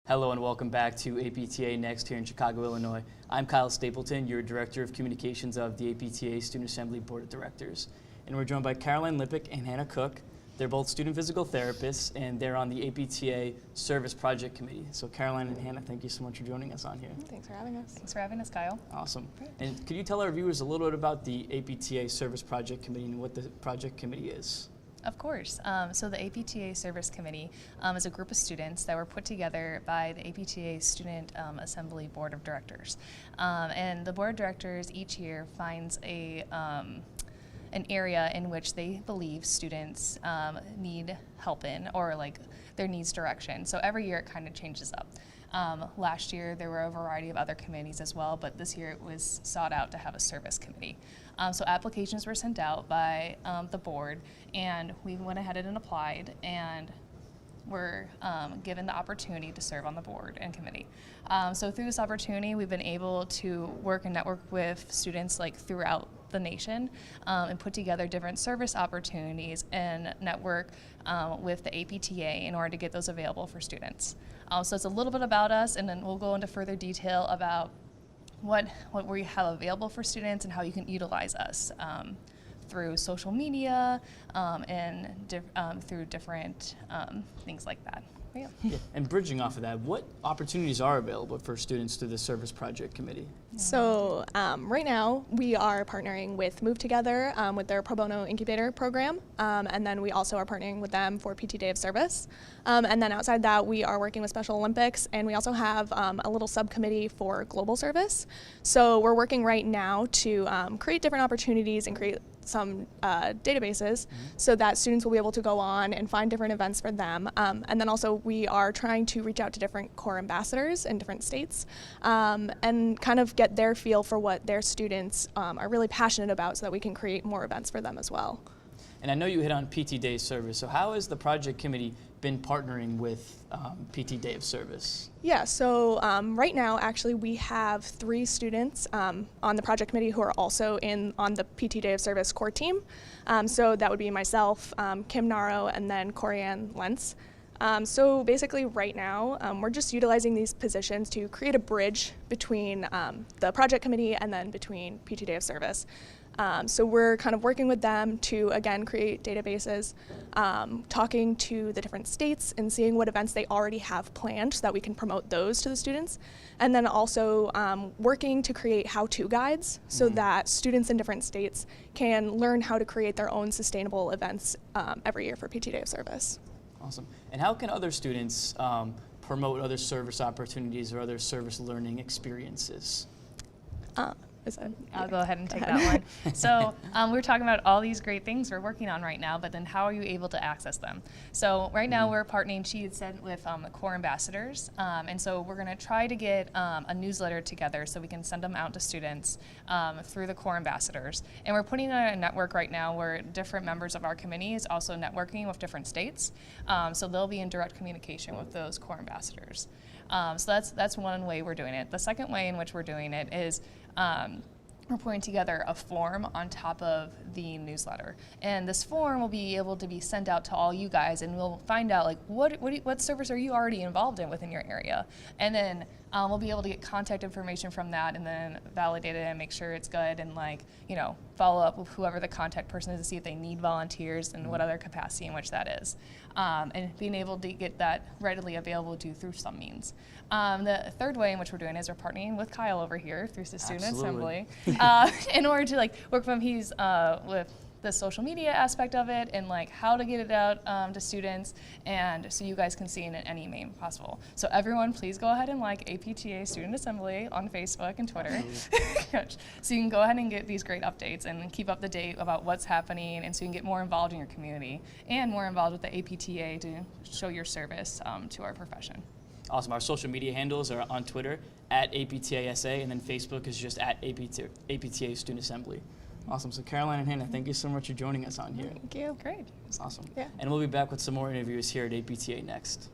Hello and welcome back to APTA Next here in Chicago, Illinois. I'm Kyle Stapleton, your Director of Communications of the APTA Student Assembly Board of Directors. And we're joined by Caroline Lipic and Hannah Cook. They're both student physical therapists and they're on the APTA Service Project Committee. So Caroline and Hannah, thank you so much for joining us on here. Thanks for having us. Thanks for having us, Kyle. Awesome. And could you tell our viewers a little bit about the APTA Service Project Committee and what the project committee is? Of course. So the APTA Service Committee is a group of students that were put together by the APTA Student Assembly Board of Directors. And the Board of Directors each year finds an area in which they believe students need help in, or like their needs direction. So every year it kind of changes up. Last year there were a variety of other committees as well, but this year it was sought out to have a service committee. So applications were sent out by the board, and we went ahead and applied, and were given the opportunity to serve on the board and committee. So through this opportunity, we've been able to work and network with students like throughout the nation and put together different service opportunities and network with the APTA in order to get those available for students. So it's a little bit about us, and then we'll go into further detail about what we have available for students and how you can utilize us through social media and through different things like that. Yeah. Yeah. And bridging off of that, what opportunities are available for students through the Service Project Committee? So right now we are partnering with Move Together with their Pro Bono Incubator program, and then we also are partnering with them for PT Day of Service. And then outside that, we are working with Special Olympics, and we also have a little subcommittee for global service. So we're working right now to create different opportunities and create some databases so that students will be able to go on and find different events for them. And then also we are trying to reach out to different core ambassadors in different states and kind of get their feel for what their students are really passionate about so that we can create more events for them as well. And I know you hit on PT Day of Service, so how has the project committee been partnering with PT Day of Service? Yeah, so right now actually we have 3 students on the project committee who are also on the PT Day of Service core team. So that would be myself, Kim Naro, and then Corianne Lentz. So basically right now we're just utilizing these positions to create a bridge between the project committee and then between PT Day of Service. So we're kind of working with them to, again, create databases, talking to the different states and seeing what events they already have planned so that we can promote those to the students. And then also working to create how-to guides so that students in different states can learn how to create their own sustainable events every year for PT Day of Service. Awesome. And how can other students promote other service opportunities or other service learning experiences? I'll go ahead and take that one. So we're talking about all these great things we're working on right now, but then how are you able to access them? So right now we're partnering, she had said, with the core ambassadors. And so we're going to try to get a newsletter together so we can send them out to students through the core ambassadors. And we're putting on a network right now where different members of our committee is also networking with different states. So they'll be in direct communication with those core ambassadors. So that's one way we're doing it. The second way in which we're doing it is we're putting together a form on top of the newsletter, and this form will be able to be sent out to all you guys, and we'll find out like what service are you already involved in within your area, and then we'll be able to get contact information from that and then validate it and make sure it's good, and follow up with whoever the contact person is to see if they need volunteers and what other capacity in which that is, and being able to get that readily available to through some means. The third way in which we're doing is we're partnering with Kyle over here through the Student Assembly in order to work with him. He's with the social media aspect of it and how to get it out to students, and so you guys can see it in any way possible. So everyone, please go ahead and like APTA Student Assembly on Facebook and Twitter. So you can go ahead and get these great updates and keep up to date about what's happening, and so you can get more involved in your community and more involved with the APTA to show your service to our profession. Awesome. Our social media handles are on Twitter at APTASA, and then Facebook is just at APTA Student Assembly. Awesome. So Caroline and Hannah, thank you so much for joining us on here. Thank you. Great. Awesome. Yeah. And we'll be back with some more interviews here at APTA Next.